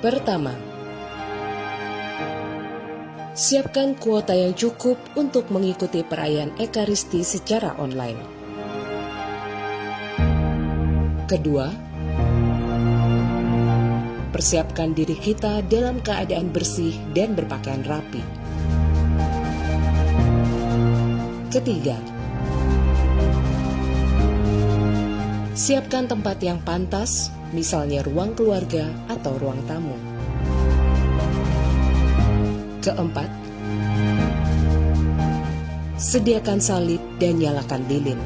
Pertama, siapkan kuota yang cukup untuk mengikuti perayaan Ekaristi secara online. Kedua, persiapkan diri kita dalam keadaan bersih dan berpakaian rapi. Ketiga, siapkan tempat yang pantas, misalnya ruang keluarga atau ruang tamu. Keempat, sediakan salib dan nyalakan lilin.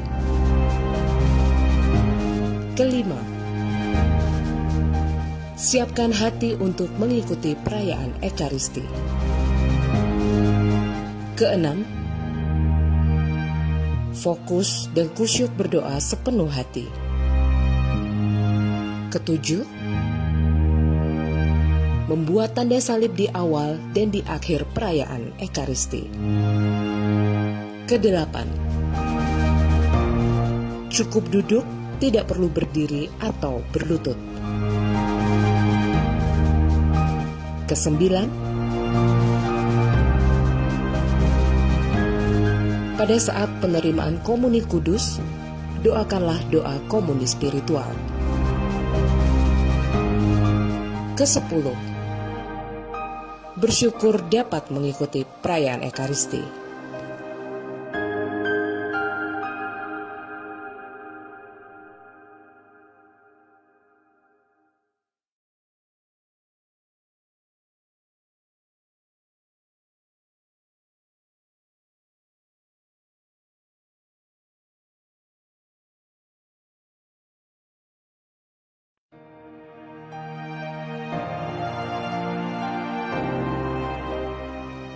Kelima, siapkan hati untuk mengikuti perayaan Ekaristi. Keenam, fokus dan kusyuk berdoa sepenuh hati. Ketujuh, membuat tanda salib di awal dan di akhir perayaan Ekaristi. Kedelapan, cukup duduk, tidak perlu berdiri atau berlutut. Kesembilan, pada saat penerimaan komuni kudus, doakanlah doa komuni spiritual. Kesepuluh, bersyukur dapat mengikuti perayaan Ekaristi.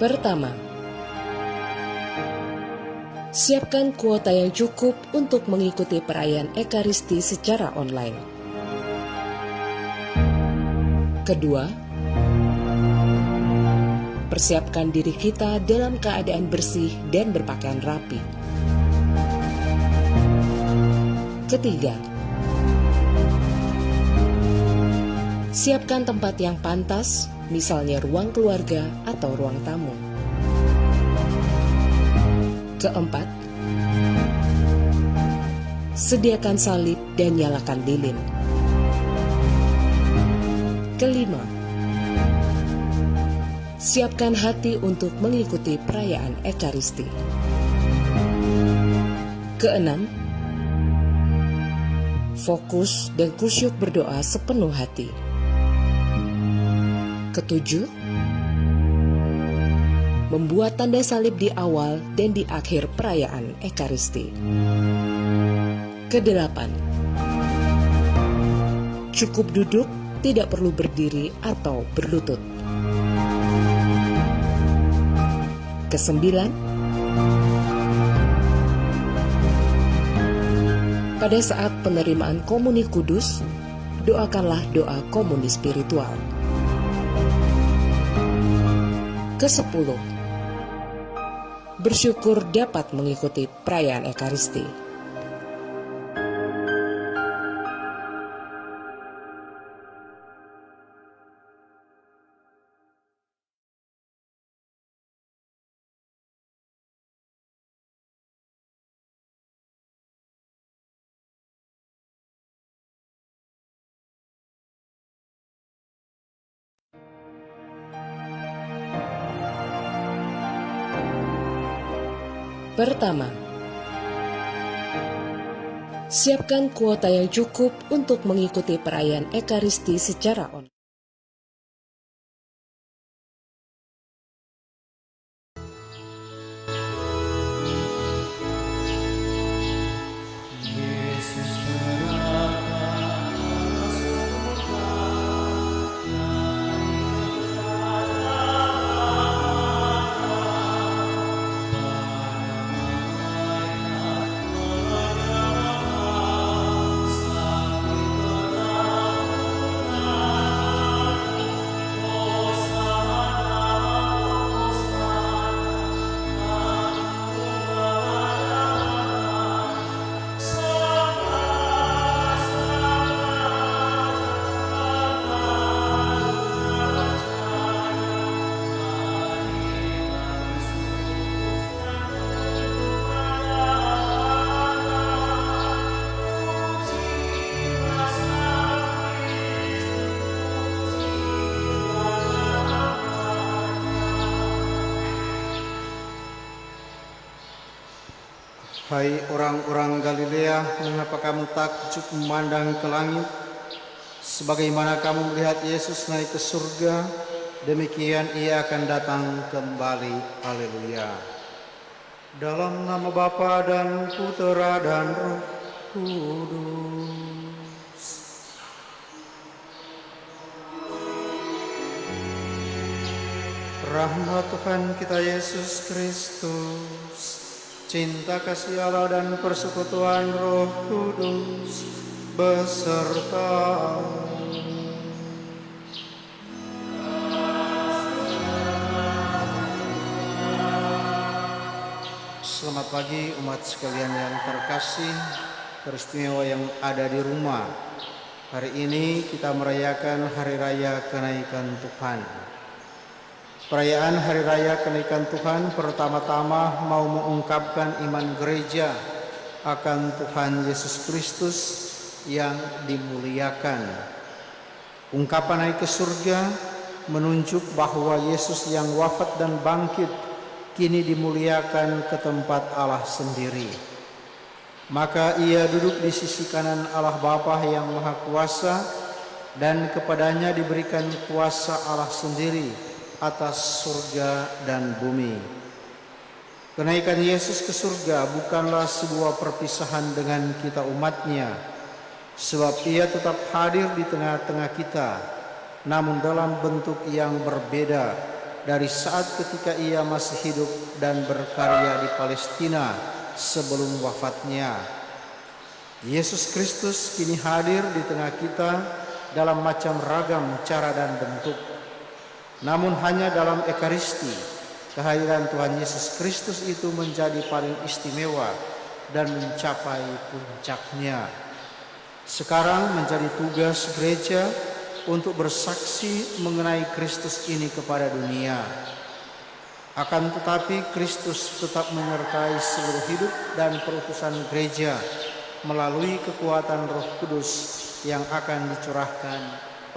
Pertama, siapkan kuota yang cukup untuk mengikuti perayaan Ekaristi secara online. Kedua, persiapkan diri kita dalam keadaan bersih dan berpakaian rapi. Ketiga, siapkan tempat yang pantas, misalnya ruang keluarga atau ruang tamu. Keempat, sediakan salib dan nyalakan lilin. Kelima, siapkan hati untuk mengikuti perayaan Ekaristi. Keenam, fokus dan kusyuk berdoa sepenuh hati. Ketujuh, membuat tanda salib di awal dan di akhir perayaan Ekaristi. Kedelapan, cukup duduk, tidak perlu berdiri atau berlutut. Kesembilan, pada saat penerimaan komuni kudus, doakanlah doa komuni spiritual. Kesepuluh, bersyukur dapat mengikuti perayaan Ekaristi. Pertama, siapkan kuota yang cukup untuk mengikuti perayaan Ekaristi secara online. Hai orang-orang Galilea, mengapa kamu takjub memandang ke langit? Sebagaimana kamu melihat Yesus naik ke surga, demikian ia akan datang kembali. Haleluya. Dalam nama Bapa dan Putera dan Roh Kudus. Rahmat Tuhan kita Yesus Kristus, cinta kasih Allah dan persekutuan Roh Kudus beserta Selamat pagi umat sekalian yang terkasih, teristimewa yang ada di rumah. Hari ini kita merayakan Hari Raya Kenaikan Tuhan. Perayaan Hari Raya Kenaikan Tuhan pertama-tama mau mengungkapkan iman gereja akan Tuhan Yesus Kristus yang dimuliakan. Ungkapan naik ke surga menunjuk bahwa Yesus yang wafat dan bangkit kini dimuliakan ke tempat Allah sendiri. Maka ia duduk di sisi kanan Allah Bapa yang Maha Kuasa, dan kepadanya diberikan kuasa Allah sendiri atas surga dan bumi. Kenaikan Yesus ke surga bukanlah sebuah perpisahan dengan kita umatnya, sebab ia tetap hadir di tengah-tengah kita, namun dalam bentuk yang berbeda dari saat ketika ia masih hidup dan berkarya di Palestina sebelum wafatnya. Yesus Kristus kini hadir di tengah kita dalam macam ragam cara dan bentuk. Namun hanya dalam Ekaristi, kehadiran Tuhan Yesus Kristus itu menjadi paling istimewa dan mencapai puncaknya. Sekarang menjadi tugas gereja untuk bersaksi mengenai Kristus ini kepada dunia. Akan tetapi Kristus tetap menyertai seluruh hidup dan perutusan gereja melalui kekuatan Roh Kudus yang akan dicurahkan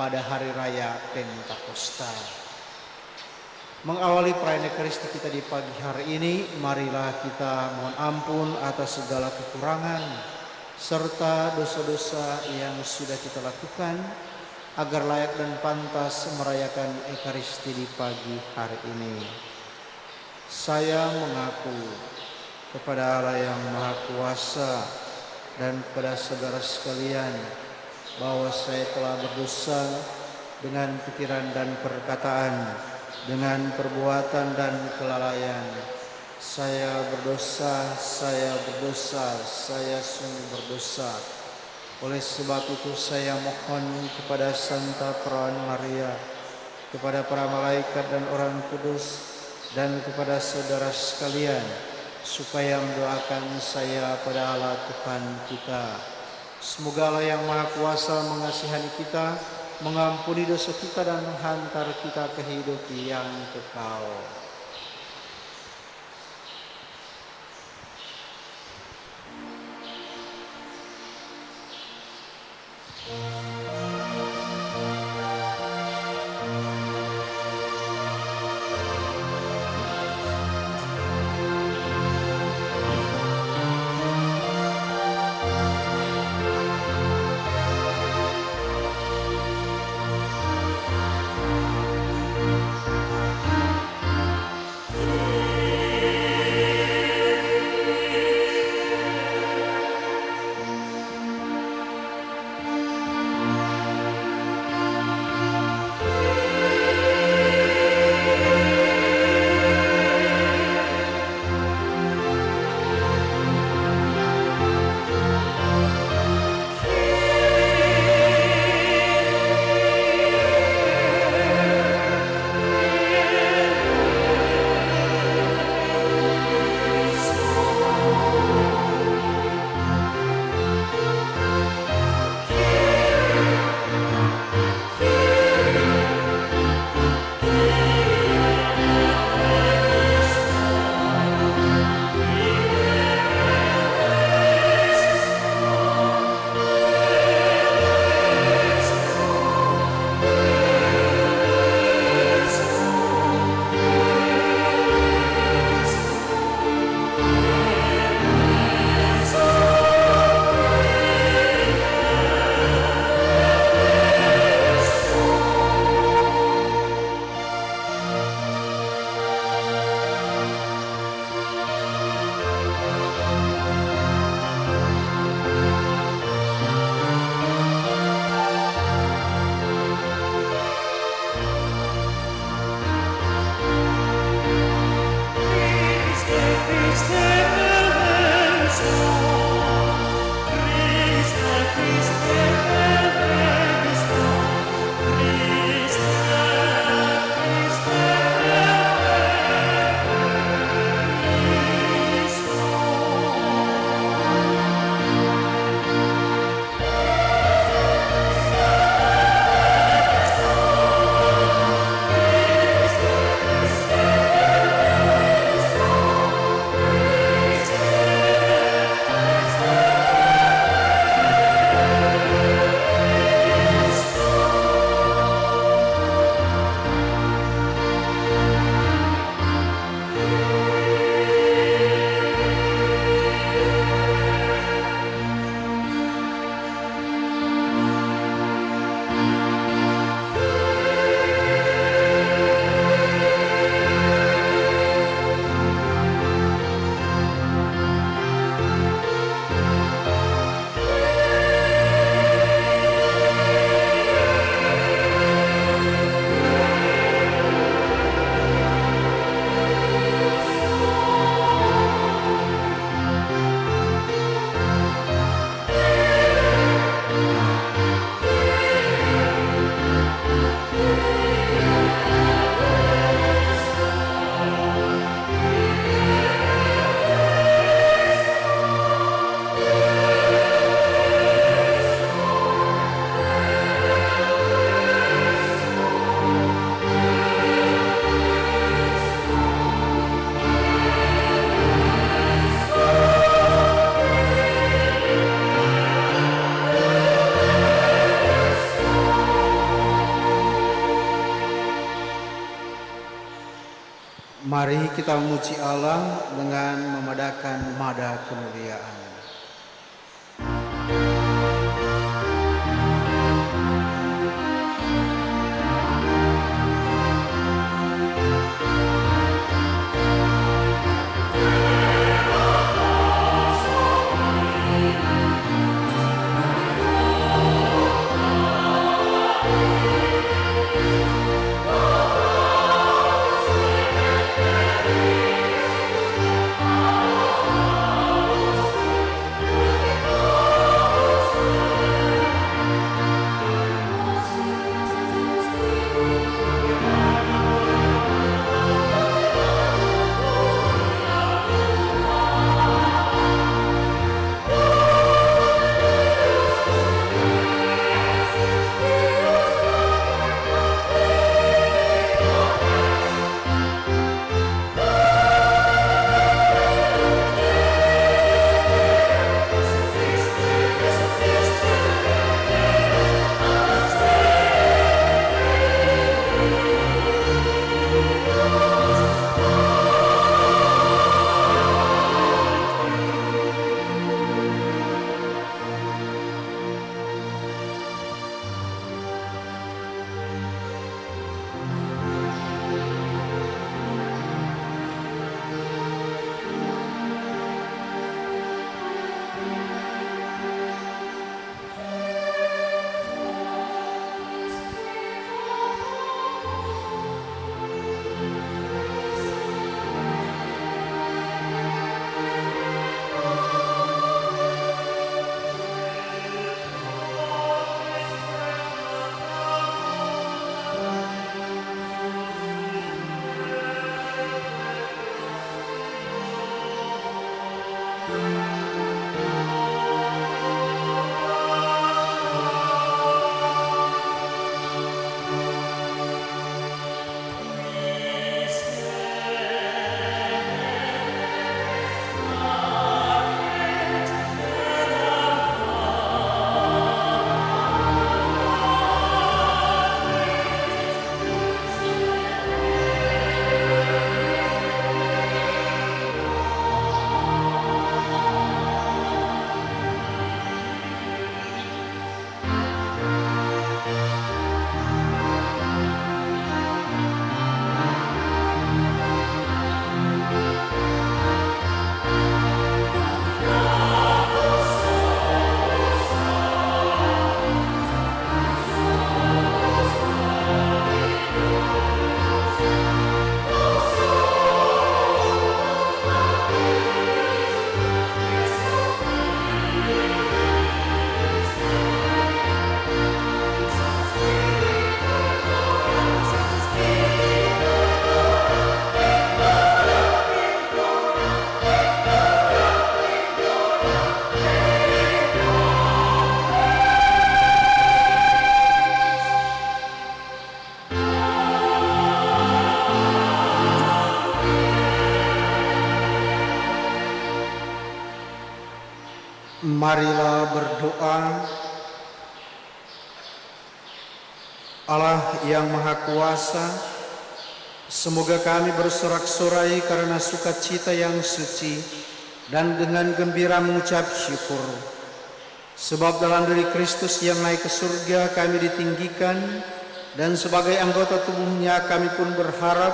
pada hari raya Pentakosta. Mengawali perayaan Ekaristi kita di pagi hari ini, marilah kita mohon ampun atas segala kekurangan serta dosa-dosa yang sudah kita lakukan, agar layak dan pantas merayakan Ekaristi di pagi hari ini. Saya mengaku kepada Allah yang Maha Kuasa dan kepada saudara sekalian bahwa saya telah berdosa dengan pikiran dan perkataan, dengan perbuatan dan kelalaian. Saya berdosa, saya sungguh berdosa. Oleh sebab itu saya mohon kepada Santa Perawan Maria, kepada para malaikat dan orang kudus, dan kepada saudara sekalian, supaya mendoakan saya pada Allah Tuhan kita. Semoga Allah yang Maha Kuasa mengasihani kita, mengampuni dosa kita, dan menghantar kita ke hidup yang kekal. Mari kita memuji Allah dengan memadakan nada kemuliaan. Marilah berdoa. Allah yang Maha Kuasa, semoga kami bersorak-sorai karena sukacita yang suci dan dengan gembira mengucap syukur. Sebab dalam diri Kristus yang naik ke surga kami ditinggikan, dan sebagai anggota tubuhnya kami pun berharap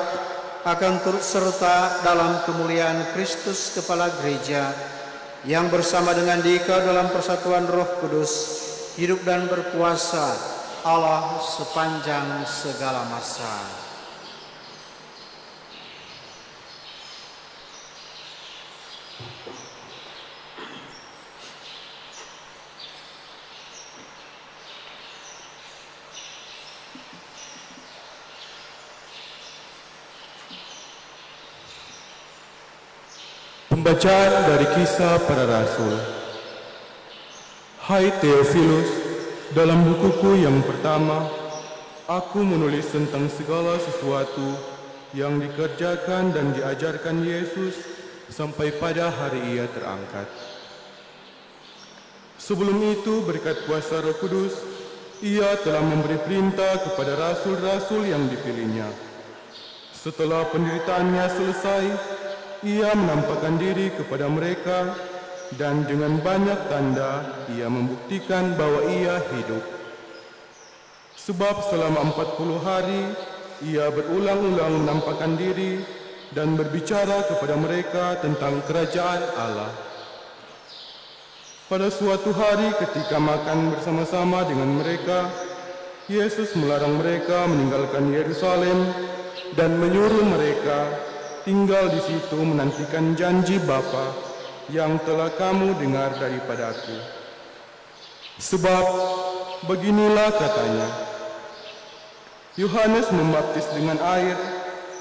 akan turut serta dalam kemuliaan Kristus Kepala Gereja, yang bersama dengan Dika dalam persatuan Roh Kudus, hidup dan berkuasa Allah sepanjang segala masa. Pembacaan dari Kisah Para Rasul. Hai Theophilus, dalam bukuku yang pertama, aku menulis tentang segala sesuatu yang dikerjakan dan diajarkan Yesus sampai pada hari Ia terangkat. Sebelum itu, berkat kuasa Roh Kudus, Ia telah memberi perintah kepada rasul-rasul yang dipilihnya, Setelah penderitaannya selesai, ia menampakkan diri kepada mereka dan dengan banyak tanda ia membuktikan bahwa ia hidup. Sebab selama 40 hari ia berulang-ulang menampakkan diri dan berbicara kepada mereka tentang kerajaan Allah. Pada suatu hari ketika makan bersama-sama dengan mereka, Yesus melarang mereka meninggalkan Yerusalem dan menyuruh mereka tinggal di situ menantikan janji Bapa yang telah kamu dengar daripadaku. Sebab beginilah katanya, Yohanes membaptis dengan air,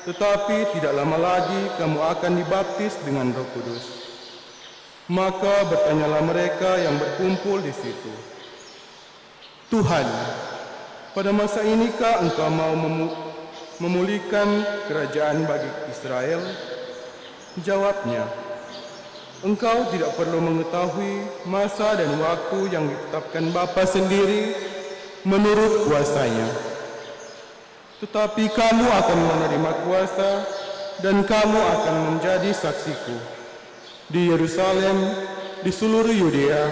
tetapi tidak lama lagi kamu akan dibaptis dengan Roh Kudus. Maka bertanyalah mereka yang berkumpul di situ, Tuhan, pada masa inikah Engkau mau memulihkan kerajaan bagi Israel? Jawabnya, Engkau tidak perlu mengetahui masa dan waktu yang ditetapkan Bapa sendiri menurut kuasanya. Tetapi kamu akan menerima kuasa dan kamu akan menjadi saksiku di Yerusalem, di seluruh Yudea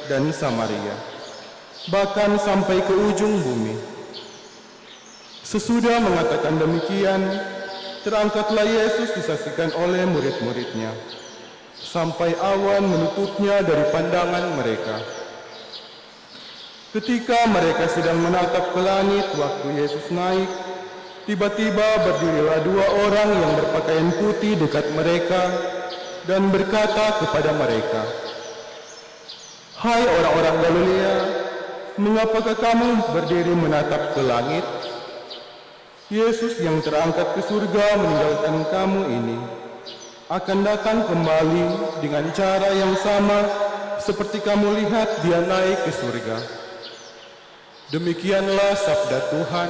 dan Samaria, bahkan sampai ke ujung bumi. Sesudah mengatakan demikian, terangkatlah Yesus disaksikan oleh murid-muridnya, sampai awan menutupnya dari pandangan mereka. Ketika mereka sedang menatap ke langit waktu Yesus naik, tiba-tiba berdirilah 2 orang yang berpakaian putih dekat mereka dan berkata kepada mereka, Hai orang-orang Galilea, mengapakah kamu berdiri menatap ke langit? Yesus yang terangkat ke surga meninggalkan kamu ini akan datang kembali dengan cara yang sama seperti kamu lihat dia naik ke surga. Demikianlah sabda Tuhan.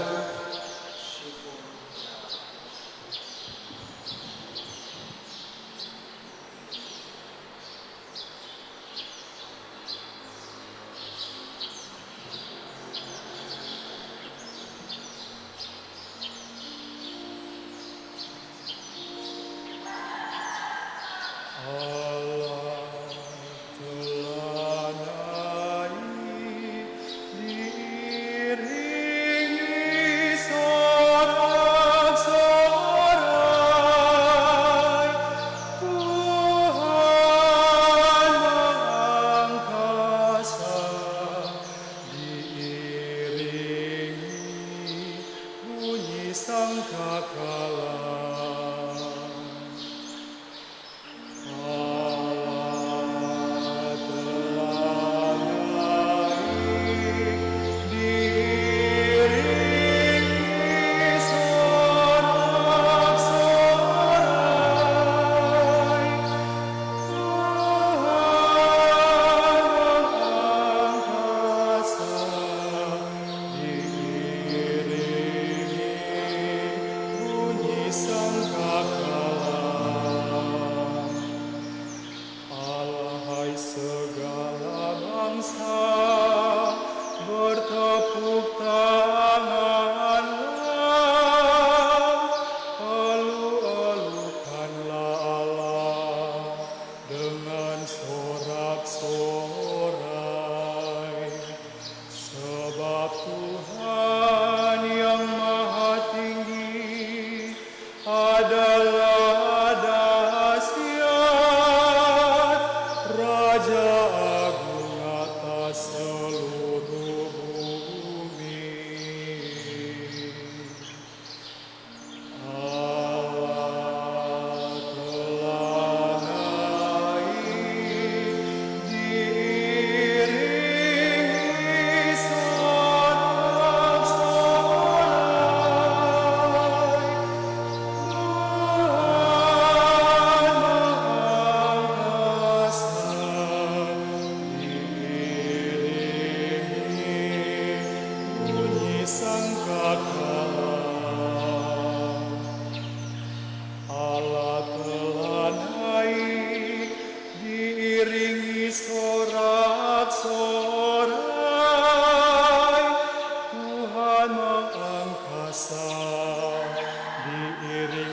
Diiringi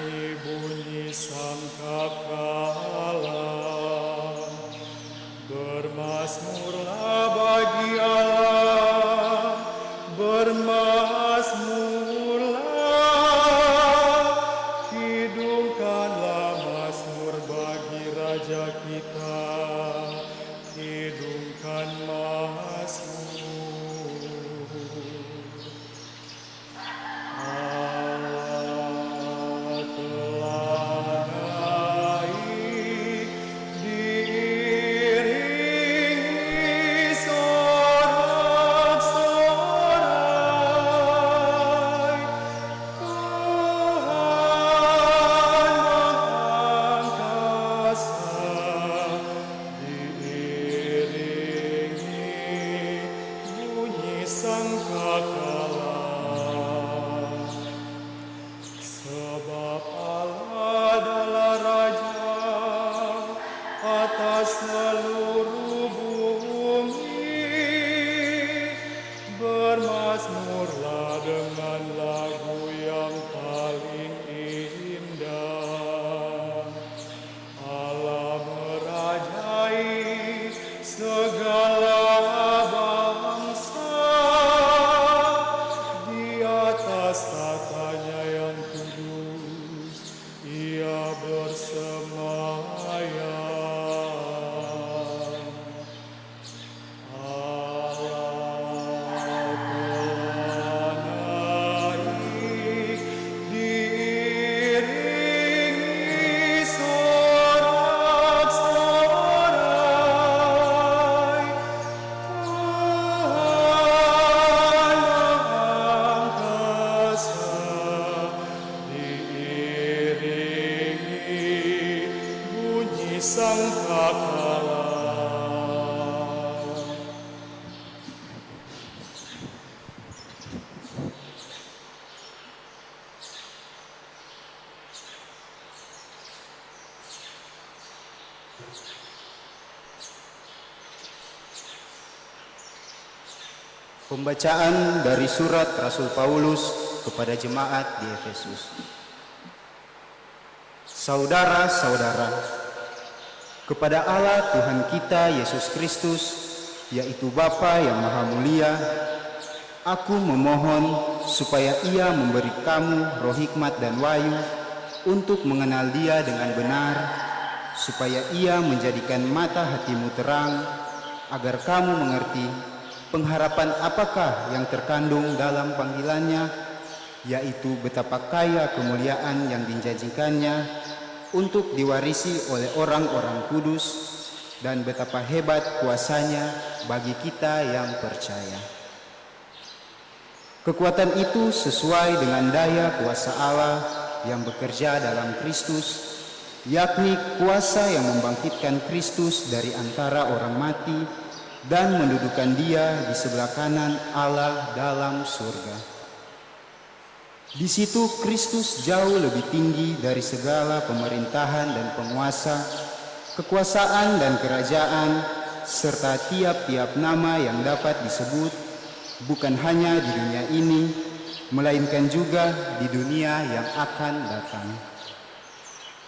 sangkakala. Pembacaan dari surat Rasul Paulus kepada jemaat di Efesus. Saudara-saudara, kepada Allah Tuhan kita Yesus Kristus, yaitu Bapa yang Maha Mulia, aku memohon supaya Ia memberi kamu roh hikmat dan wahyu untuk mengenal Dia dengan benar, supaya Ia menjadikan mata hatimu terang, agar kamu mengerti pengharapan apakah yang terkandung dalam panggilannya, yaitu betapa kaya kemuliaan yang dijanjikannya untuk diwarisi oleh orang-orang kudus, dan betapa hebat kuasanya bagi kita yang percaya. Kekuatan itu sesuai dengan daya kuasa Allah yang bekerja dalam Kristus, yakni kuasa yang membangkitkan Kristus dari antara orang mati dan mendudukan Dia di sebelah kanan Allah dalam surga. Di situ Kristus jauh lebih tinggi dari segala pemerintahan dan penguasa, kekuasaan dan kerajaan, serta tiap-tiap nama yang dapat disebut, bukan hanya di dunia ini, melainkan juga di dunia yang akan datang.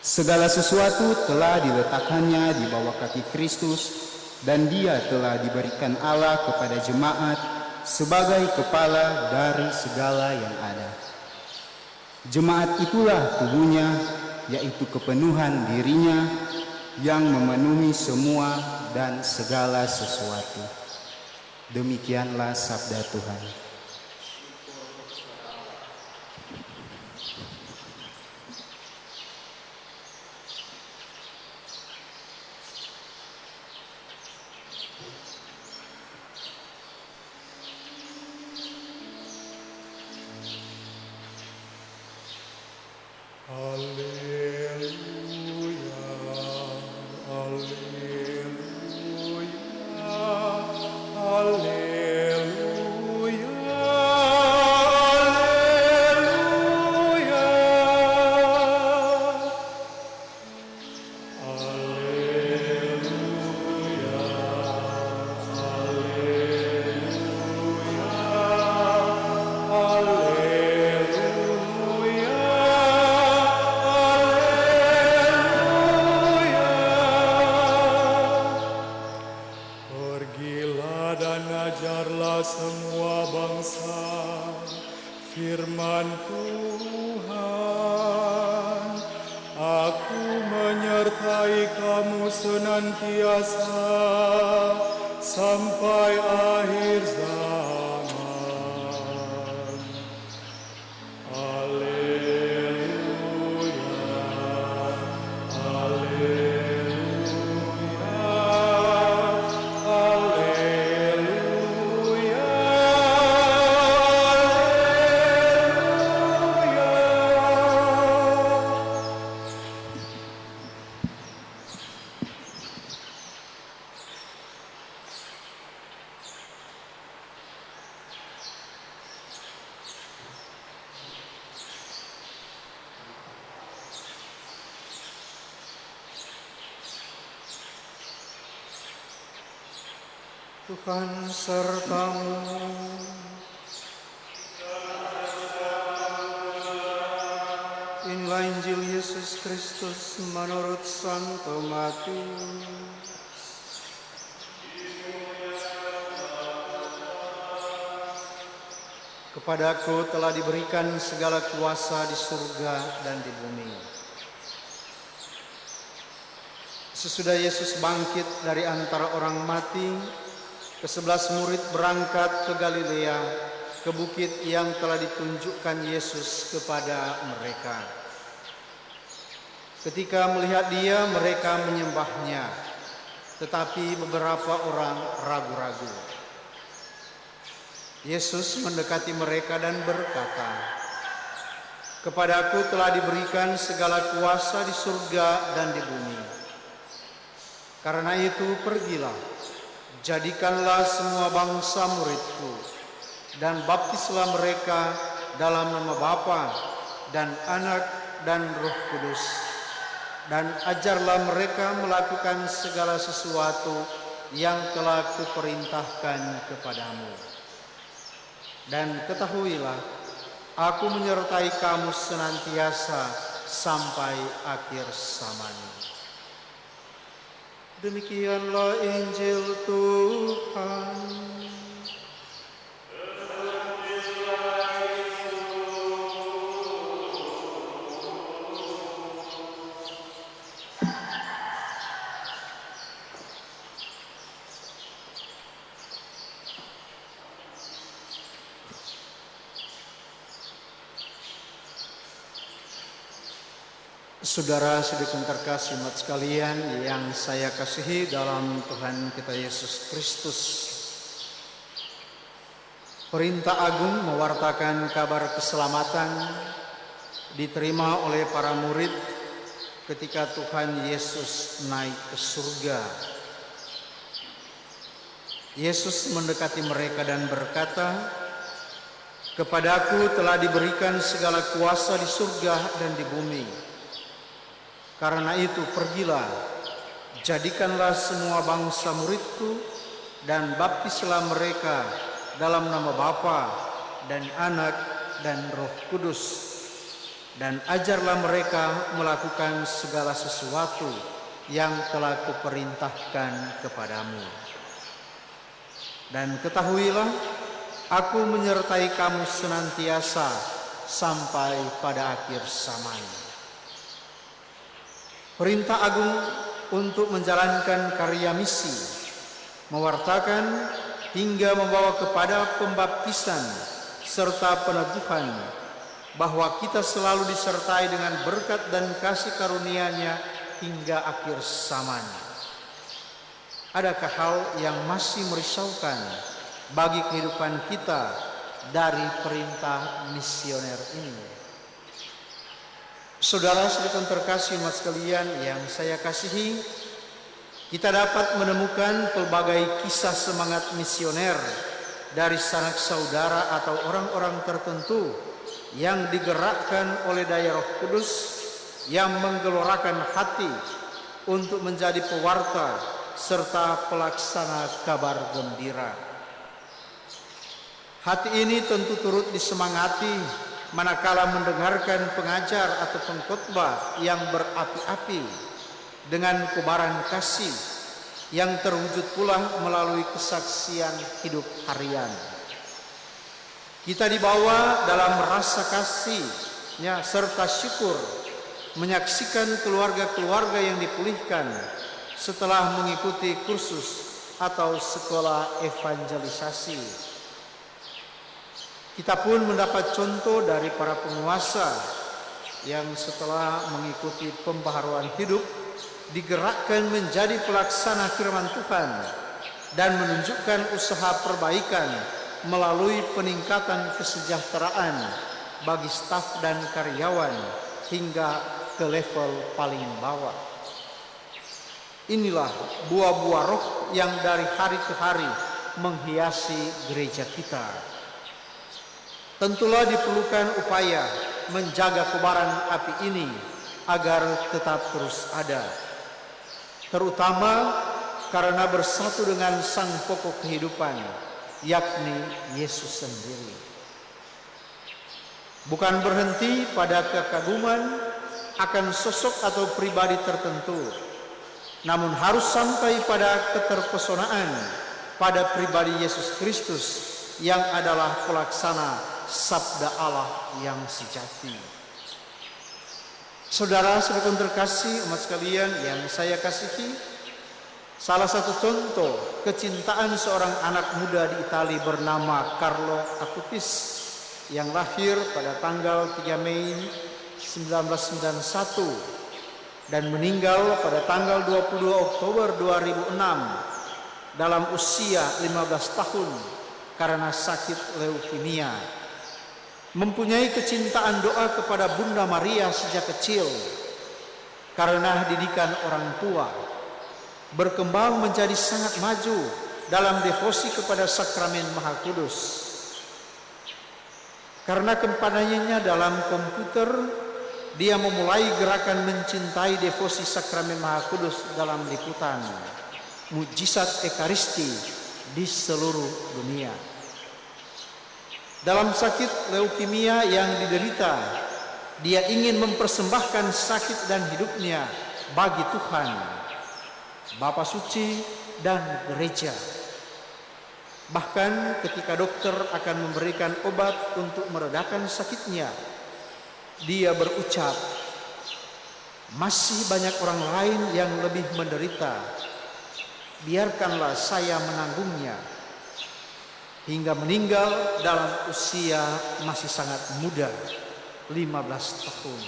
Segala sesuatu telah diletakkannya di bawah kaki Kristus, dan Dia telah diberikan Allah kepada jemaat sebagai kepala dari segala yang ada. Jemaat itulah tubuhnya, yaitu kepenuhan dirinya yang memenuhi semua dan segala sesuatu. Demikianlah sabda Tuhan. Tuhan sertamu. Inilah Injil Yesus Kristus menurut Santo Matius. Kepadaku telah diberikan segala kuasa di surga dan di bumi. Sesudah Yesus bangkit dari antara orang mati, ke-11 murid berangkat ke Galilea, ke bukit yang telah ditunjukkan Yesus kepada mereka. Ketika melihat Dia, mereka menyembahnya, tetapi beberapa orang ragu-ragu. Yesus mendekati mereka dan berkata, "Kepadaku telah diberikan segala kuasa di surga dan di bumi. Karena itu pergilah, jadikanlah semua bangsa muridku, dan baptislah mereka dalam nama Bapa dan Anak dan Roh Kudus, dan ajarlah mereka melakukan segala sesuatu yang telah kuperintahkan kepadamu. Dan ketahuilah, aku menyertai kamu senantiasa sampai akhir zaman. Demikianlah Injil Tuhan. Saudara sedikit terkasih umat sekalian yang saya kasihi dalam Tuhan kita Yesus Kristus. Perintah agung mewartakan kabar keselamatan diterima oleh para murid ketika Tuhan Yesus naik ke surga. Yesus mendekati mereka dan berkata, "Kepadaku telah diberikan segala kuasa di surga dan di bumi. Karena itu pergilah, jadikanlah semua bangsa muridku, dan baptislah mereka dalam nama Bapa dan Anak dan Roh Kudus, dan ajarlah mereka melakukan segala sesuatu yang telah kuperintahkan kepadamu. Dan ketahuilah, aku menyertai kamu senantiasa sampai pada akhir zaman." Perintah agung untuk menjalankan karya misi, mewartakan hingga membawa kepada pembaptisan serta peneguhan bahwa kita selalu disertai dengan berkat dan kasih karunia-Nya hingga akhir zaman. Adakah hal yang masih merisaukan bagi kehidupan kita dari perintah misioner ini? Saudara sedikit terkasih umat sekalian yang saya kasihi, kita dapat menemukan pelbagai kisah semangat misioner dari sanak saudara atau orang-orang tertentu yang digerakkan oleh daya Roh Kudus yang menggelorakan hati untuk menjadi pewarta serta pelaksana kabar gembira. Hati ini tentu turut disemangati manakala mendengarkan pengajar atau pengkhotbah yang berapi-api dengan kobaran kasih yang terwujud pula melalui kesaksian hidup harian. Kita dibawa dalam rasa kasihnya serta syukur menyaksikan keluarga-keluarga yang dipulihkan setelah mengikuti kursus atau sekolah evangelisasi. Kita pun mendapat contoh dari para penguasa yang setelah mengikuti pembaharuan hidup digerakkan menjadi pelaksana firman Tuhan dan menunjukkan usaha perbaikan melalui peningkatan kesejahteraan bagi staf dan karyawan hingga ke level paling bawah. Inilah buah-buah roh yang dari hari ke hari menghiasi gereja kita. Tentulah diperlukan upaya menjaga kobaran api ini agar tetap terus ada, terutama karena bersatu dengan sang pokok kehidupan, yakni Yesus sendiri. Bukan berhenti pada kekaguman akan sosok atau pribadi tertentu, namun harus sampai pada keterpesonaan pada pribadi Yesus Kristus yang adalah pelaksana sabda Allah yang sejati. Saudara sedikit terkasih umat sekalian yang saya kasihi, salah satu contoh kecintaan seorang anak muda di Italia bernama Carlo Acutis yang lahir pada tanggal 3 Mei 1991 dan meninggal pada tanggal 22 Oktober 2006 dalam usia 15 tahun karena sakit leukemia. Mempunyai kecintaan doa kepada Bunda Maria sejak kecil karena didikan orang tua. berkembang menjadi sangat maju dalam devosi kepada sakramen Maha Kudus. Karena kepandangannya dalam komputer, dia memulai gerakan mencintai devosi sakramen Maha Kudus dalam liputan mujizat Ekaristi di seluruh dunia. Dalam sakit leukemia yang diderita, dia ingin mempersembahkan sakit dan hidupnya bagi Tuhan, Bapa Suci, dan gereja. Bahkan ketika dokter akan memberikan obat untuk meredakan sakitnya, dia berucap, "Masih banyak orang lain yang lebih menderita. Biarkanlah saya menanggungnya." Hingga meninggal dalam usia masih sangat muda, 15 tahun.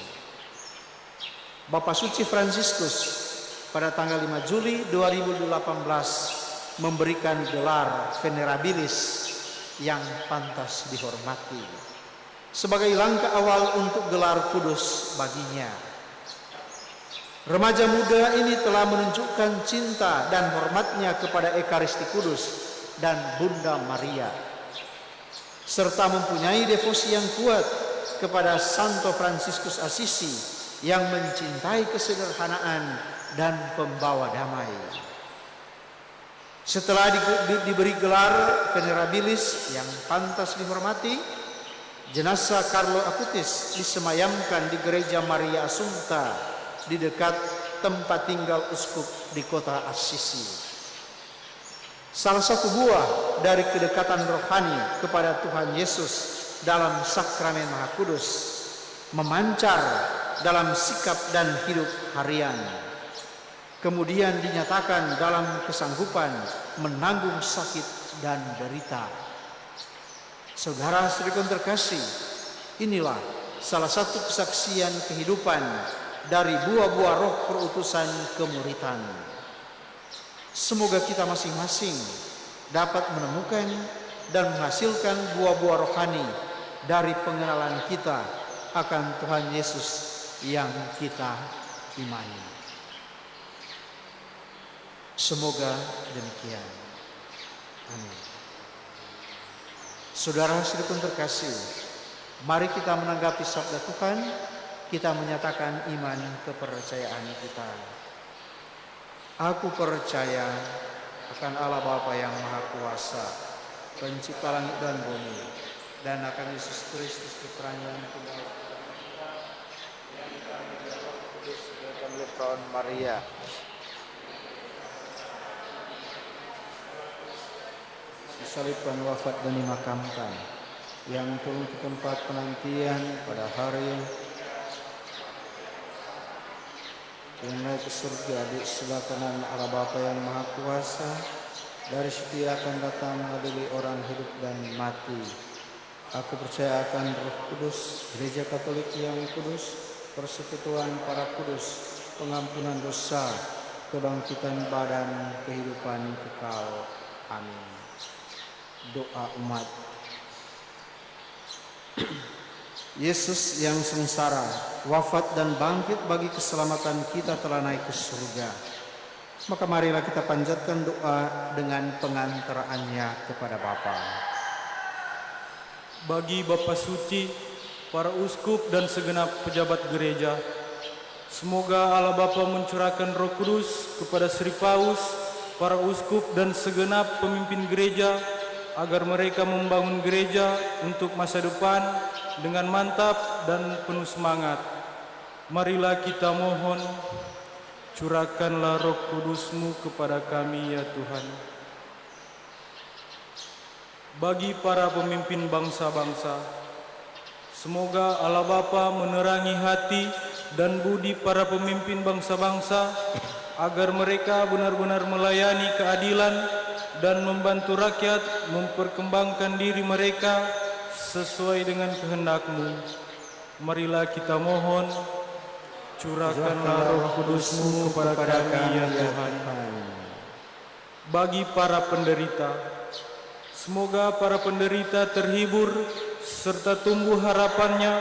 Bapak Suci Fransiskus pada tanggal 5 Juli 2018 memberikan gelar Venerabilis yang pantas dihormati sebagai langkah awal untuk gelar kudus baginya. Remaja muda ini telah menunjukkan cinta dan hormatnya kepada Ekaristi Kudus dan Bunda Maria, serta mempunyai devosi yang kuat kepada Santo Fransiskus Assisi yang mencintai kesederhanaan dan pembawa damai. Setelah diberi gelar Venerabilis yang pantas dihormati, jenazah Carlo Acutis disemayamkan di Gereja Maria Assumpta di dekat tempat tinggal uskup di kota Assisi. Salah satu buah dari kedekatan rohani kepada Tuhan Yesus dalam sakramen Maha Kudus memancar dalam sikap dan hidup harian. Kemudian dinyatakan dalam kesanggupan menanggung sakit dan derita. Saudara-saudara terkasih, inilah salah satu kesaksian kehidupan dari buah-buah roh perutusan kemuritan. Semoga kita masing-masing dapat menemukan dan menghasilkan buah-buah rohani dari pengenalan kita akan Tuhan Yesus yang kita imani. Semoga demikian. Amin. Saudara-saudara terkasih, mari kita menanggapi sabda Tuhan. Kita menyatakan iman kepercayaan kita. Aku percaya akan Allah Bapa yang Maha Kuasa, Pencipta langit dan bumi, dan akan Yesus Kristus putranya yang tunggal yang kami Roh Kudus dan Tuhan Maria, disalibkan, wafat dan dimakamkan, yang turun ke tempat penantian pada hari yang naik ke surga di sebelah kanan Allah Bapa yang Maha Kuasa. Dari situ akan datang mengadili orang hidup dan mati. Aku percaya akan Roh Kudus, Gereja Katolik yang kudus, persekutuan para kudus, pengampunan dosa, kebangkitan badan, kehidupan kekal. Amin. Doa umat. Yesus yang sengsara, wafat dan bangkit bagi keselamatan kita telah naik ke surga. Maka marilah kita panjatkan doa dengan pengantaraannya kepada Bapa. Bagi Bapa Suci, para uskup dan segenap pejabat gereja, semoga Allah Bapa mencurahkan Roh Kudus kepada Sri Paus, para uskup dan segenap pemimpin gereja, agar mereka membangun gereja untuk masa depan dengan mantap dan penuh semangat. Marilah kita mohon, curahkanlah Roh Kudus-Mu kepada kami ya Tuhan. Bagi para pemimpin bangsa-bangsa, semoga Allah Bapa menerangi hati dan budi para pemimpin bangsa-bangsa, agar mereka benar-benar melayani keadilan dan membantu rakyat memperkembangkan diri mereka sesuai dengan kehendak-Mu. Marilah kita mohon, curahkanlah Roh Kudus-Mu kepada kami ya Tuhan. Bagi para penderita, semoga para penderita terhibur serta tumbuh harapannya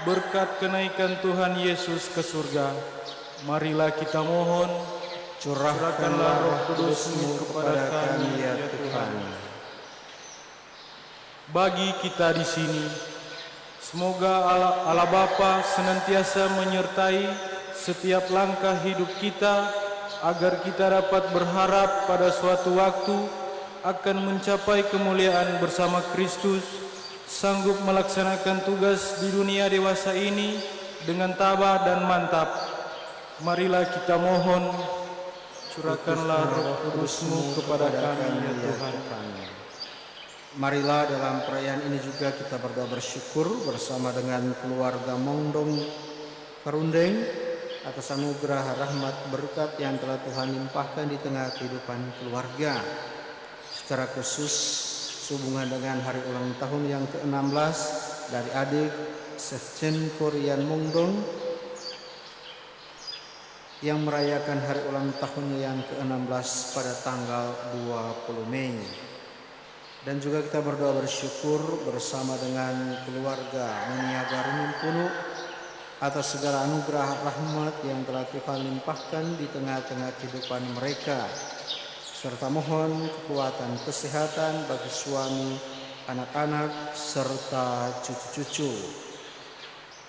berkat kenaikan Tuhan Yesus ke surga. Marilah kita mohon, Curahkanlah Roh Kudus-Mu kepada kami ya Tuhan. Bagi kita di sini, semoga Allah Bapa senantiasa menyertai setiap langkah hidup kita, agar kita dapat berharap pada suatu waktu akan mencapai kemuliaan bersama Kristus, sanggup melaksanakan tugas di dunia dewasa ini dengan tabah dan mantap. Marilah kita mohon, curahkanlah Roh Kudus-Mu kepada kami ya Tuhan. Marilah dalam perayaan ini juga kita berdoa bersyukur bersama dengan keluarga Mongdong Karundeng atas anugerah rahmat berkat yang telah Tuhan limpahkan di tengah kehidupan keluarga. Secara khusus sehubungan dengan hari ulang tahun yang ke-16 dari adik Sekjen Korean Mongdong yang merayakan hari ulang tahunnya yang ke-16 pada tanggal 20 Mei. Dan juga kita berdoa bersyukur bersama dengan keluarga Meniaga Rumim Puno atas segala anugerah rahmat yang telah Tuhan limpahkan di tengah-tengah kehidupan mereka, serta mohon kekuatan kesehatan bagi suami, anak-anak, serta cucu-cucu.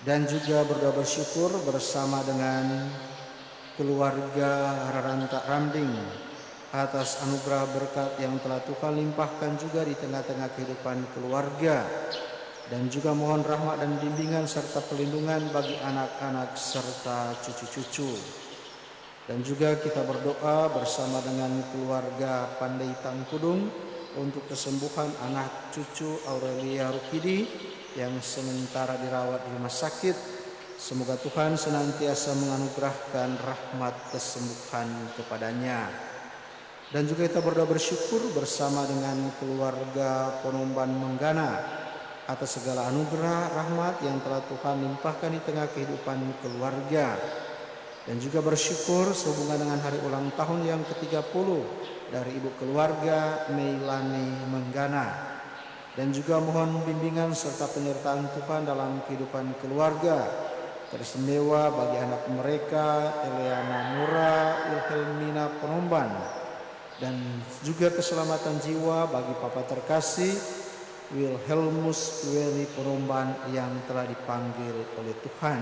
Dan juga berdoa bersyukur bersama dengan keluarga Raranta Ramding atas anugerah berkat yang telah Tuhan limpahkan juga di tengah-tengah kehidupan keluarga. Dan juga mohon rahmat dan bimbingan serta perlindungan bagi anak-anak serta cucu-cucu. Dan juga kita berdoa bersama dengan keluarga Pandai Tangkudung untuk kesembuhan anak cucu Aurelia Rukidi yang sementara dirawat di rumah sakit. Semoga Tuhan senantiasa menganugerahkan rahmat kesembuhan kepadanya. Dan juga kita berdoa bersyukur bersama dengan keluarga Ponomban Menggana atas segala anugerah rahmat yang telah Tuhan limpahkan di tengah kehidupan keluarga. Dan juga bersyukur sehubungan dengan hari ulang tahun yang ke-30 dari ibu keluarga Meilani Menggana. Dan juga mohon bimbingan serta penyertaan Tuhan dalam kehidupan keluarga, teristimewa bagi anak mereka Eliana Nura Wilhelmina Ponomban. Dan juga keselamatan jiwa bagi Papa terkasih Wilhelmus Weli Ponomban yang telah dipanggil oleh Tuhan.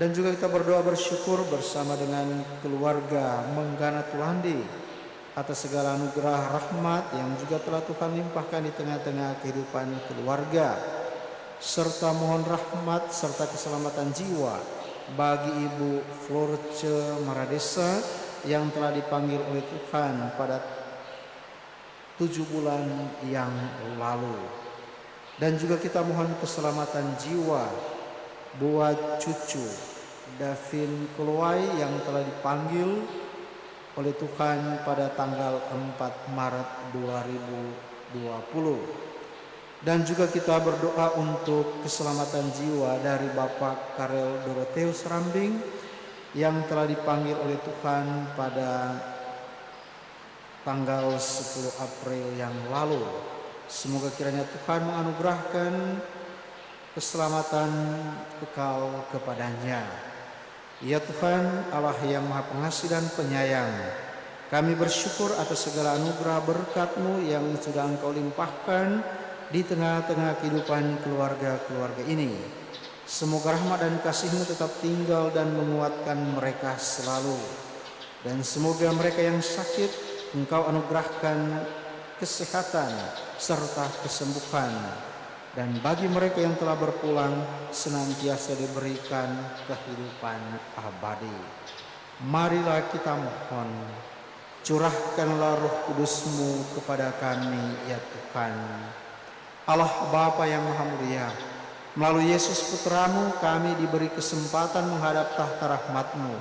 Dan juga kita berdoa bersyukur bersama dengan keluarga Menggana Tulandi atas segala anugerah rahmat yang juga telah Tuhan limpahkan di tengah-tengah kehidupan keluarga, serta mohon rahmat serta keselamatan jiwa bagi Ibu Florce Maradesa yang telah dipanggil oleh Tuhan pada 7 bulan yang lalu. Dan juga kita mohon keselamatan jiwa buat cucu Davin Keluai yang telah dipanggil oleh Tuhan pada tanggal 4 Maret 2020. Dan juga kita berdoa untuk keselamatan jiwa dari Bapak Karel Dorotheus Rambing yang telah dipanggil oleh Tuhan pada tanggal 10 April yang lalu. Semoga kiranya Tuhan menganugerahkan keselamatan kekal kepadanya. Ya Tuhan, Allah yang Maha Pengasih dan Penyayang, kami bersyukur atas segala anugerah berkat-Mu yang sudah Engkau limpahkan di tengah-tengah kehidupan keluarga-keluarga ini. Semoga rahmat dan kasih-Mu tetap tinggal dan menguatkan mereka selalu. Dan semoga mereka yang sakit Engkau anugerahkan kesehatan serta kesembuhan. Dan bagi mereka yang telah berpulang senantiasa diberikan kehidupan abadi. Marilah kita mohon, curahkanlah Roh Kudus-Mu kepada kami ya Tuhan. Allah Bapa yang Maha Mulia, melalui Yesus Putra-Mu kami diberi kesempatan menghadap tahta rahmat-Mu.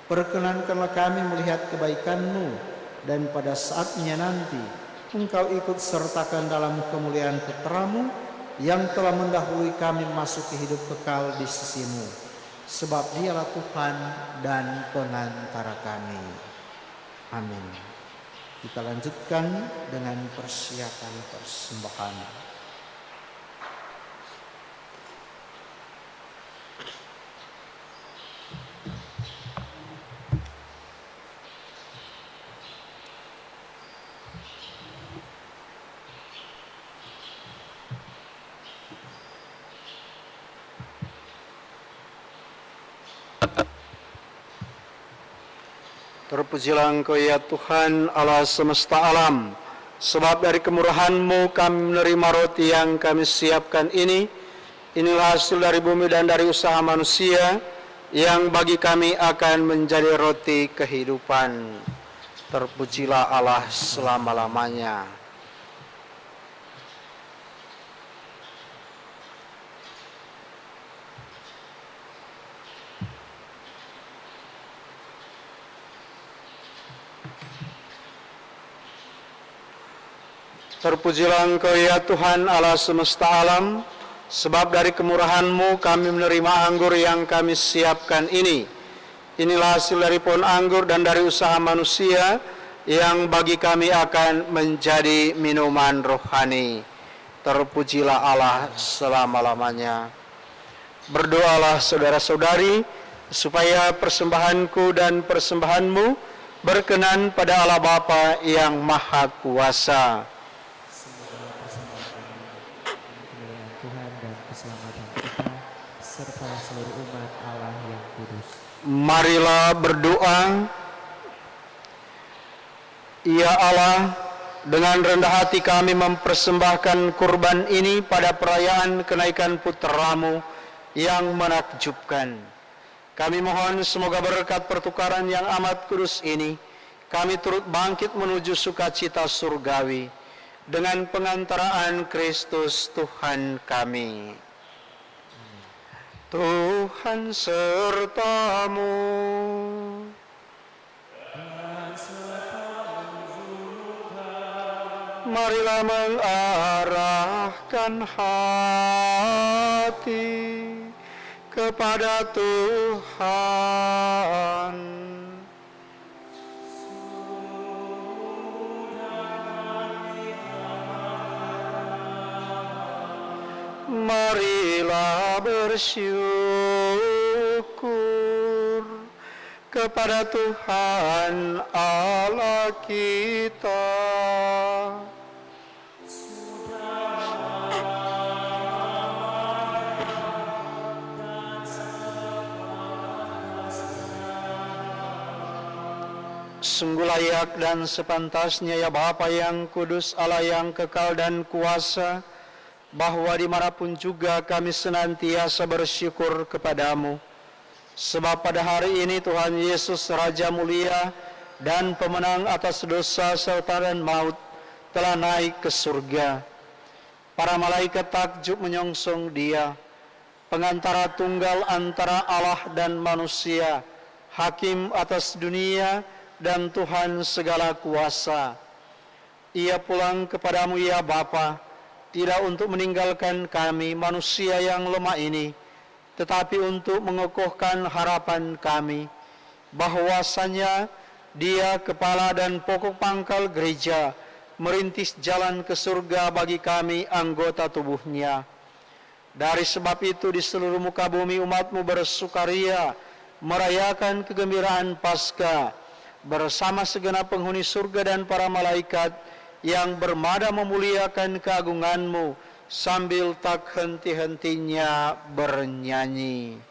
Perkenankanlah kami melihat kebaikan-Mu, dan pada saatnya nanti Engkau ikut sertakan dalam kemuliaan Putra-Mu yang telah mendahului kami masuk ke hidup kekal di sisi-Mu, sebab Dialah Tuhan dan pengantara kami. Amin. Kita lanjutkan dengan persiapan persembahan. Terpujilah Engkau ya Tuhan Allah semesta alam, sebab dari kemurahan-Mu kami menerima roti yang kami siapkan ini. Inilah hasil dari bumi dan dari usaha manusia, yang bagi kami akan menjadi roti kehidupan. Terpujilah Allah selama-lamanya. Terpujilah Engkau ya Tuhan Allah semesta alam, sebab dari kemurahan-Mu kami menerima anggur yang kami siapkan ini. Inilah hasil dari pohon anggur dan dari usaha manusia, yang bagi kami akan menjadi minuman rohani. Terpujilah Allah selama-lamanya. Berdoalah saudara-saudari, supaya persembahanku dan persembahanmu berkenan pada Allah Bapa yang Maha Kuasa. Tuhan dan keselamatan kita serta seluruh umat Allah yang kudus. Marilah berdoa. Ya Allah, dengan rendah hati kami mempersembahkan kurban ini pada perayaan kenaikan putra-Mu yang menakjubkan. Kami mohon semoga berkat pertukaran yang amat kudus ini, kami turut bangkit menuju sukacita surgawi dengan pengantaraan Kristus Tuhan kami. Tuhan sertamu. Marilah mengarahkan hati kepada Tuhan. Marilah bersyukur kepada Tuhan Allah kita. Sungguh layak dan sepantasnya ya Bapa yang kudus, Allah yang kekal dan kuasa, bahwa dimanapun juga kami senantiasa bersyukur kepadamu. Sebab pada hari ini Tuhan Yesus Raja mulia dan pemenang atas dosa serta dan maut telah naik ke surga. Para malaikat takjub menyongsong Dia, pengantara tunggal antara Allah dan manusia, hakim atas dunia dan Tuhan segala kuasa. Ia pulang kepadamu ya Bapa, tidak untuk meninggalkan kami manusia yang lemah ini, tetapi untuk mengokohkan harapan kami, bahwasanya Dia kepala dan pokok pangkal gereja, merintis jalan ke surga bagi kami anggota tubuhnya. Dari sebab itu di seluruh muka bumi umat-Mu bersukaria, merayakan kegembiraan Paskah, bersama segenap penghuni surga dan para malaikat yang bermada memuliakan keagungan-Mu sambil tak henti-hentinya bernyanyi.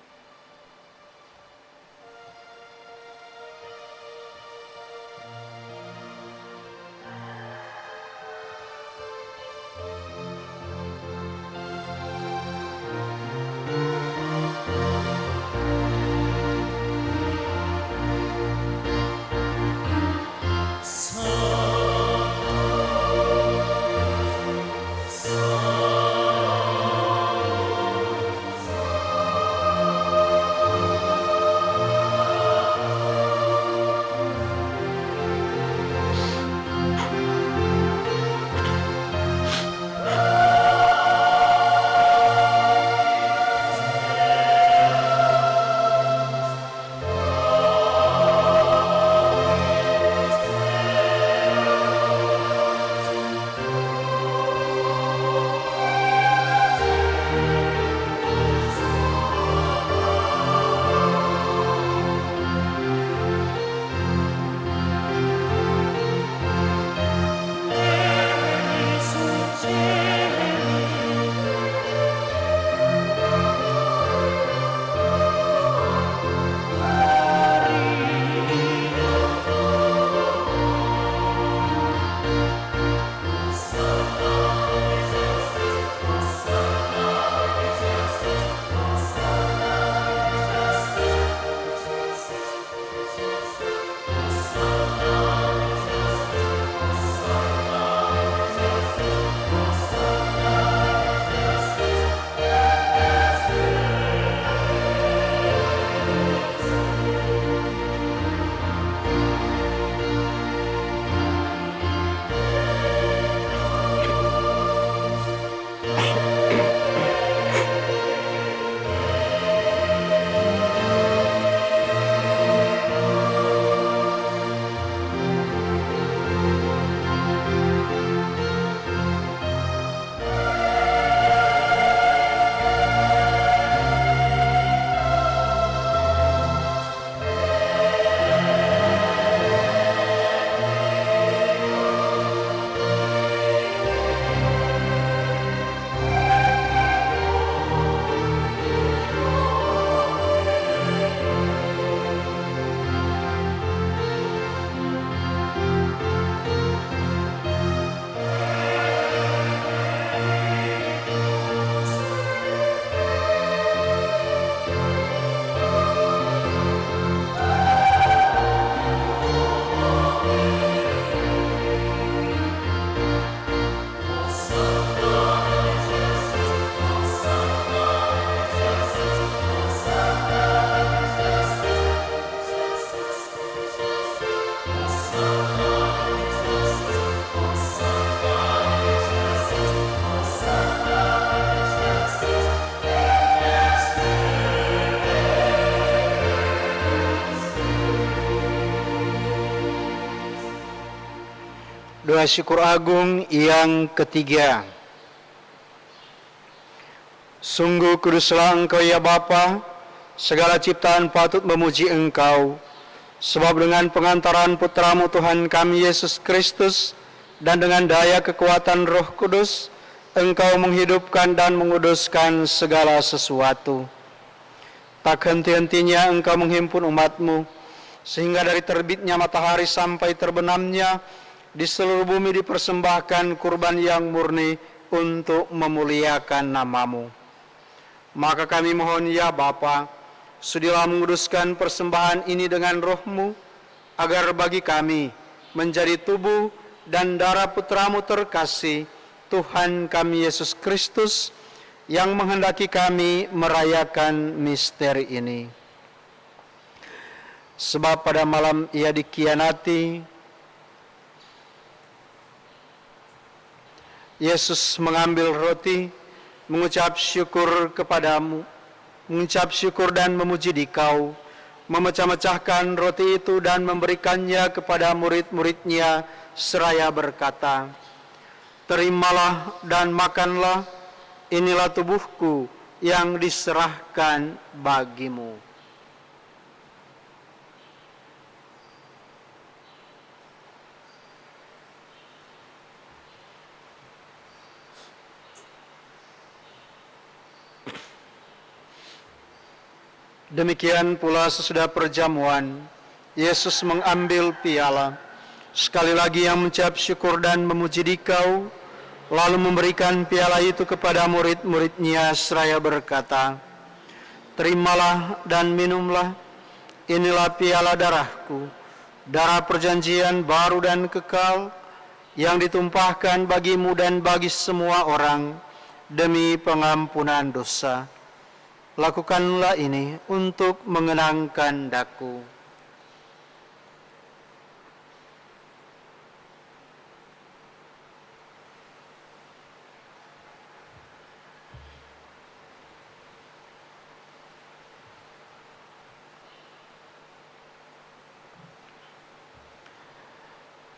Doa syukur agung yang ketiga. Sungguh kuduslah Engkau ya Bapa, segala ciptaan patut memuji Engkau, sebab dengan pengantaran Putramu Tuhan kami Yesus Kristus dan dengan daya kekuatan Roh Kudus, Engkau menghidupkan dan menguduskan segala sesuatu. Tak henti-hentinya Engkau menghimpun umat-Mu, sehingga dari terbitnya matahari sampai terbenamnya, di seluruh bumi dipersembahkan kurban yang murni untuk memuliakan nama-Mu. Maka kami mohon ya Bapa, sudilah menguduskan persembahan ini dengan Roh-Mu, agar bagi kami menjadi tubuh dan darah Putra-Mu terkasih, Tuhan kami Yesus Kristus, yang menghendaki kami merayakan misteri ini. Sebab pada malam Ia dikhianati, Yesus mengambil roti, mengucap syukur kepadamu, mengucap syukur dan memuji Dikau, memecah-mecahkan roti itu dan memberikannya kepada murid-muridnya, seraya berkata, "Terimalah dan makanlah, inilah tubuhku yang diserahkan bagimu." Demikian pula sesudah perjamuan, Yesus mengambil piala, sekali lagi yang mengucap syukur dan memuji Dikau, lalu memberikan piala itu kepada murid-muridnya seraya berkata, "Terimalah dan minumlah, inilah piala darahku, darah perjanjian baru dan kekal, yang ditumpahkan bagimu dan bagi semua orang, demi pengampunan dosa. Lakukanlah ini untuk mengenangkan Daku."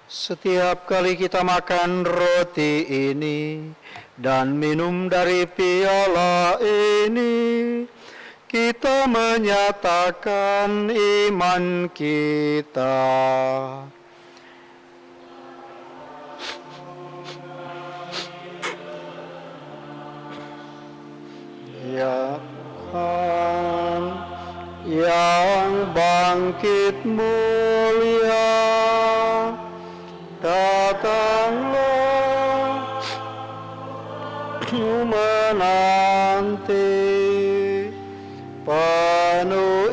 Setiap kali kita makan roti ini dan minum dari piala ini, kita menyatakan iman kita. Ya Tuhan, yang bangkit mulia, datanglah menanti penuh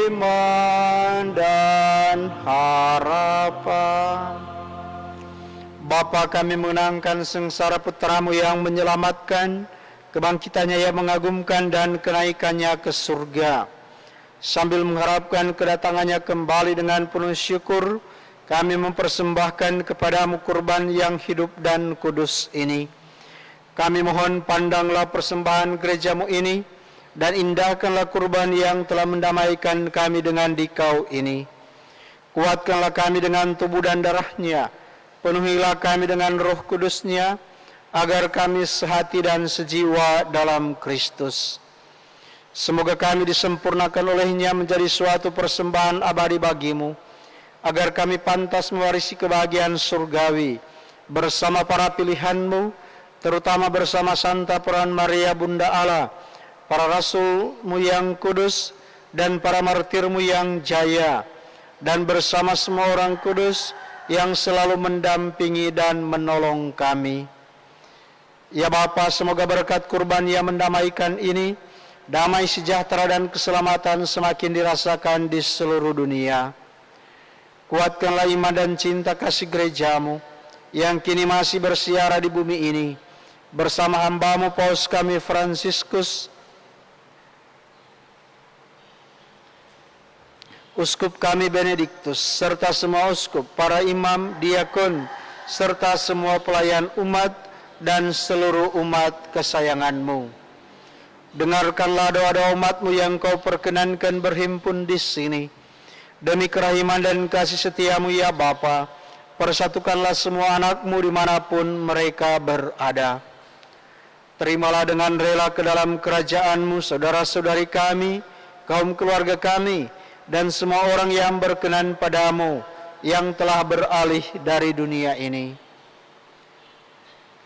iman dan harapan. Bapa, kami mengenangkan sengsara Putra-Mu yang menyelamatkan, kebangkitannya yang mengagumkan dan kenaikannya ke surga. Sambil mengharapkan kedatangannya kembali dengan penuh syukur, kami mempersembahkan kepadamu kurban yang hidup dan kudus ini. Kami mohon pandanglah persembahan gerejamu ini, dan indahkanlah kurban yang telah mendamaikan kami dengan Dikau ini. Kuatkanlah kami dengan tubuh dan darahnya, penuhilah kami dengan Roh Kudusnya, agar kami sehati dan sejiwa dalam Kristus. Semoga kami disempurnakan olehnya menjadi suatu persembahan abadi bagimu, agar kami pantas mewarisi kebahagiaan surgawi bersama para pilihanmu, terutama bersama Santa Peran Maria Bunda Allah, para rasul-Mu yang kudus, dan para martir-Mu yang jaya, dan bersama semua orang kudus yang selalu mendampingi dan menolong kami. Ya Bapa, semoga berkat kurban yang mendamaikan ini, damai sejahtera dan keselamatan semakin dirasakan di seluruh dunia. Kuatkanlah iman dan cinta kasih gereja-Mu, yang kini masih bersiara di bumi ini, bersama hamba-Mu Paus kami Fransiskus, Uskup kami Benediktus, serta semua uskup, para imam, diakon, serta semua pelayan umat, dan seluruh umat kesayangan-Mu. Dengarkanlah doa-doa umat-Mu yang Kau perkenankan berhimpun di sini. Demi kerahiman dan kasih setia-Mu ya Bapa, Persatukanlah semua anak-Mu dimanapun mereka berada. Terimalah dengan rela ke dalam kerajaan-Mu saudara-saudari kami, kaum keluarga kami, dan semua orang yang berkenan pada-Mu, yang telah beralih dari dunia ini.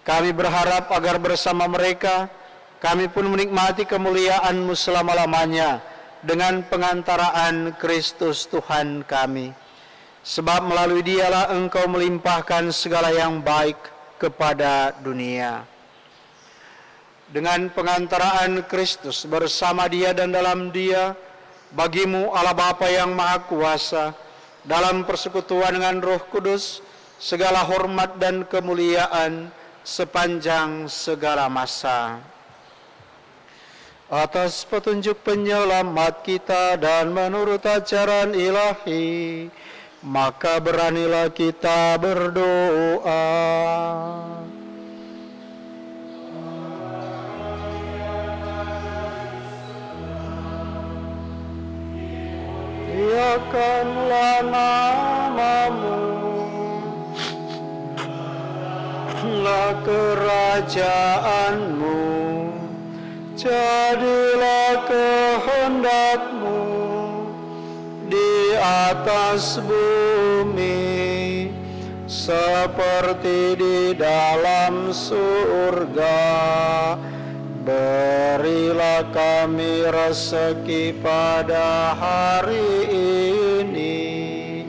Kami berharap agar bersama mereka, kami pun menikmati kemuliaan-Mu selama-lamanya, dengan pengantaraan Kristus Tuhan kami. Sebab melalui Dialah Engkau melimpahkan segala yang baik kepada dunia. Dengan pengantaraan Kristus bersama Dia dan dalam Dia, bagi-Mu Allah Bapa yang Maha Kuasa, dalam persekutuan dengan Roh Kudus, segala hormat dan kemuliaan sepanjang segala masa. Atas petunjuk penyelamat kita dan menurut ajaran ilahi, maka beranilah kita berdoa. Muliakanlah nama-Mu, lah kerajaan-Mu, jadilah kehendak-Mu di atas bumi seperti di dalam surga. Berilah kami rezeki pada hari ini,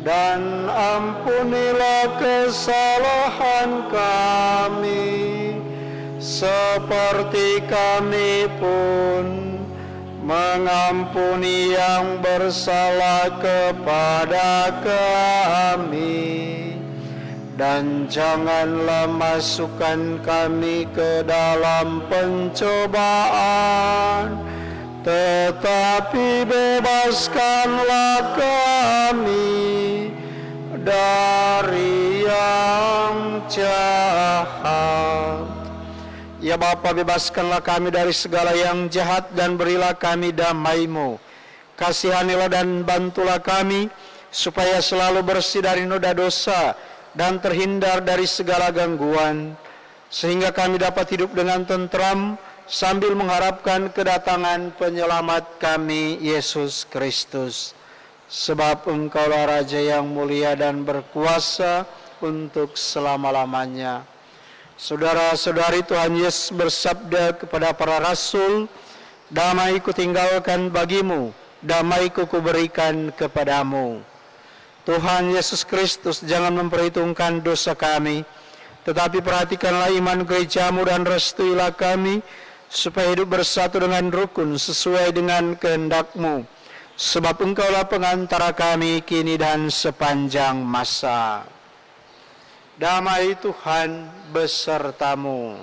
dan ampunilah kesalahan kami, seperti kami pun mengampuni yang bersalah kepada kami. Dan janganlah masukkan kami ke dalam pencobaan, tetapi bebaskanlah kami dari yang jahat. Ya Bapa, bebaskanlah kami dari segala yang jahat dan berilah kami damai-Mu. Kasihanilah dan bantulah kami, supaya selalu bersih dari noda dosa dan terhindar dari segala gangguan, sehingga kami dapat hidup dengan tentram sambil mengharapkan kedatangan penyelamat kami, Yesus Kristus. Sebab Engkaulah Raja yang mulia dan berkuasa untuk selama-lamanya. Saudara-saudari, Tuhan Yesus bersabda kepada para rasul, "Damai kutinggalkan bagimu, damai kuberikan kepadamu." Tuhan Yesus Kristus jangan memperhitungkan dosa kami, tetapi perhatikanlah iman gereja-Mu dan restuilah kami, supaya hidup bersatu dengan rukun sesuai dengan kehendak-Mu. Sebab Engkaulah pengantara kami kini dan sepanjang masa. Damai Tuhan besertamu.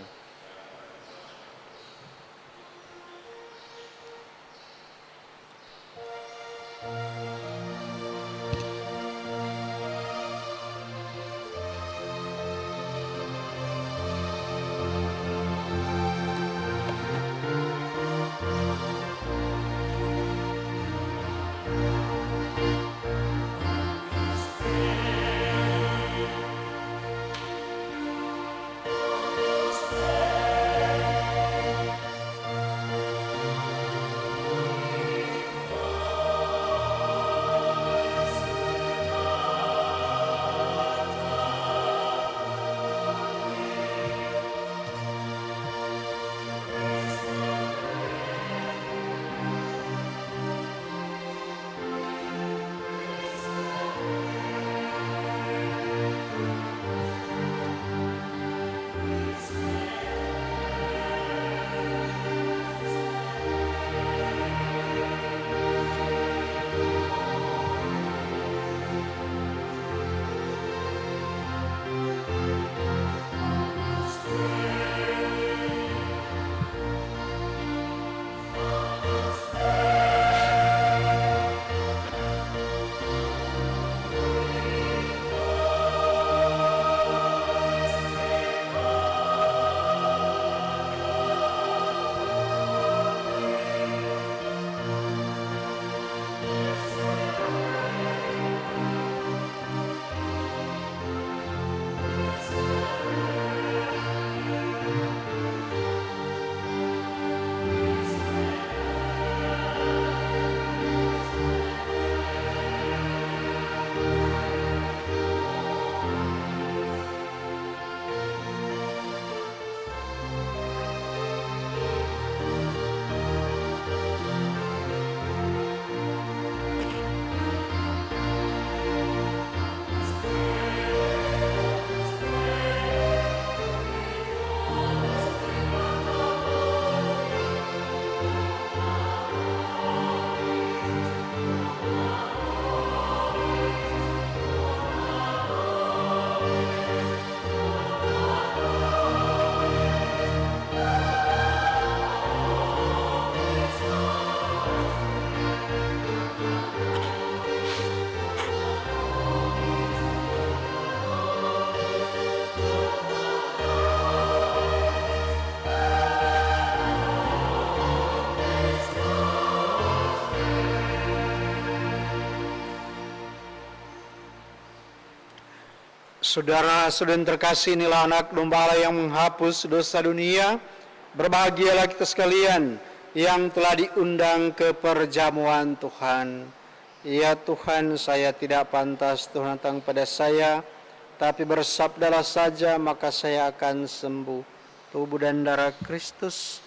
Saudara-saudara yang terkasih, inilah anak domba Allah yang menghapus dosa dunia. Berbahagialah kita sekalian yang telah diundang ke perjamuan Tuhan. Ya Tuhan, saya tidak pantas Tuhan datang pada saya, tapi bersabdalah saja maka saya akan sembuh. Tubuh dan darah Kristus.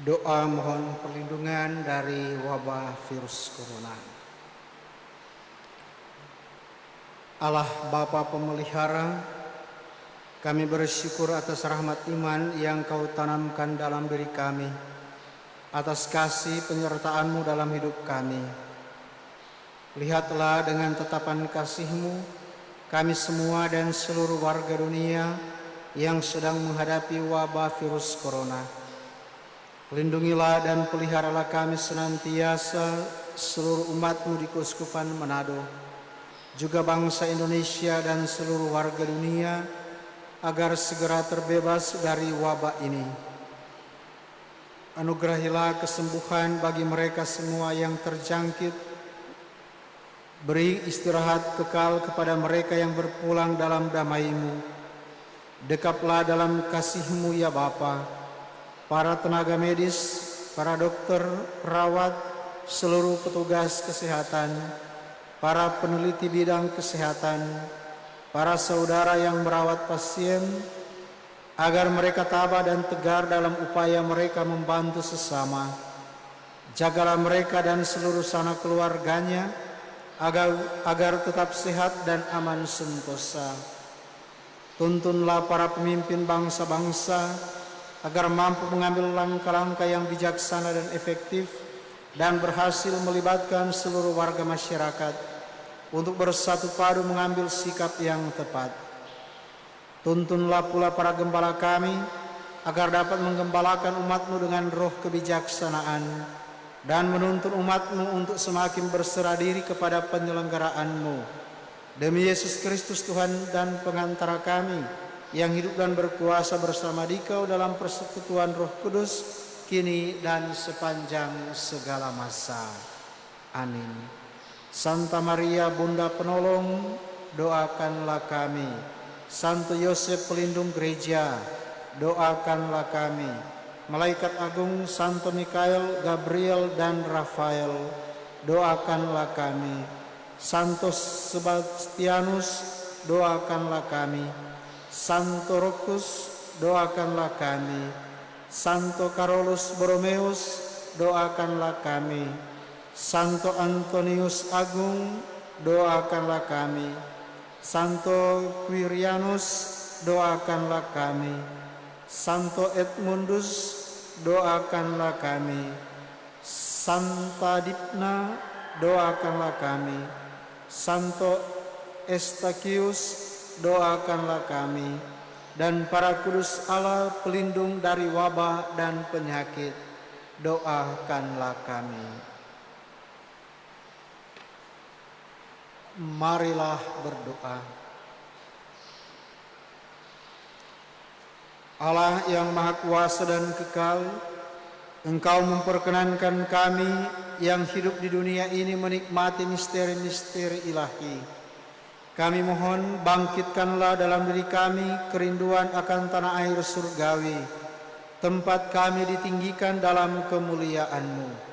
Doa mohon perlindungan dari wabah virus corona. Allah Bapa Pemelihara, kami bersyukur atas rahmat iman yang Kau tanamkan dalam diri kami, atas kasih penyertaan-Mu dalam hidup kami. Lihatlah dengan tatapan kasih-Mu, kami semua dan seluruh warga dunia yang sedang menghadapi wabah virus corona. Lindungilah dan peliharalah kami senantiasa, seluruh umat-Mu di Keuskupan Manado, juga bangsa Indonesia dan seluruh warga dunia, agar segera terbebas dari wabah ini. Anugerahilah kesembuhan bagi mereka semua yang terjangkit, Beri istirahat kekal kepada mereka yang berpulang dalam damai-Mu. Dekaplah dalam kasih-Mu ya Bapa, para tenaga medis, para dokter, perawat, seluruh petugas kesehatan, para peneliti bidang kesehatan, para saudara yang merawat pasien, agar mereka tabah dan tegar dalam upaya mereka membantu sesama. Jagalah mereka dan seluruh sanak keluarganya, agar tetap sehat dan aman sentosa. Tuntunlah para pemimpin bangsa-bangsa, agar mampu mengambil langkah-langkah yang bijaksana dan efektif, dan berhasil melibatkan seluruh warga masyarakat untuk bersatu padu mengambil sikap yang tepat. Tuntunlah pula para gembala kami, agar dapat menggembalakan umat-Mu dengan roh kebijaksanaan, dan menuntun umat-Mu untuk semakin berserah diri kepada penyelenggaraan-Mu. Demi Yesus Kristus Tuhan dan pengantara kami, yang hidup dan berkuasa bersama Dikau dalam persekutuan Roh Kudus, kini dan sepanjang segala masa. Amin. Santa Maria Bunda Penolong, doakanlah kami. Santo Yosef pelindung gereja, doakanlah kami. Malaikat agung Santo Mikael, Gabriel dan Rafael, doakanlah kami. Santo Sebastianus, doakanlah kami. Santo Rokus, doakanlah kami. Santo Carolus Borromeus, doakanlah kami. Santo Antonius Agung, doakanlah kami. Santo Quirianus, doakanlah kami. Santo Edmundus, doakanlah kami. Santa Dipna, doakanlah kami. Santo Estachius, doakanlah kami. Dan para kudus Allah pelindung dari wabah dan penyakit, doakanlah kami. Marilah berdoa. Allah yang Maha Kuasa dan kekal, Engkau memperkenankan kami yang hidup di dunia ini menikmati misteri-misteri ilahi. Kami mohon, bangkitkanlah dalam diri kami kerinduan akan tanah air surgawi, tempat kami ditinggikan dalam kemuliaan-Mu.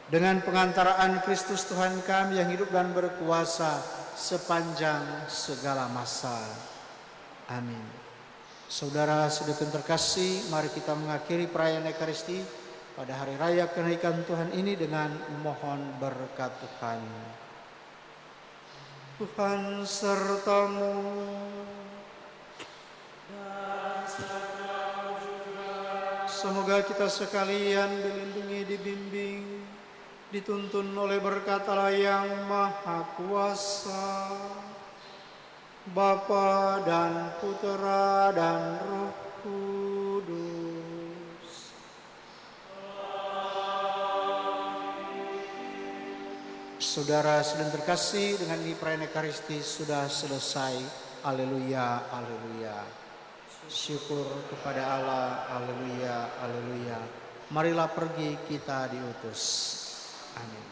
Dengan pengantaraan Kristus Tuhan kami yang hidup dan berkuasa sepanjang segala masa. Amin. Saudara sedekah terkasih, mari kita mengakhiri perayaan Ekaristi pada hari raya kenaikan Tuhan ini dengan mohon berkat Tuhan. Tuhan sertamu. Semoga kita sekalian dilindungi, dibimbing, dituntun oleh berkat Allah yang Maha Kuasa, Bapa dan Putera dan Roh Kudus. Saudara sedang terkasih, dengan ini perayaan Ekaristi sudah selesai. Haleluya, haleluya. Syukur kepada Allah, haleluya, haleluya. Marilah pergi, kita diutus. Amin.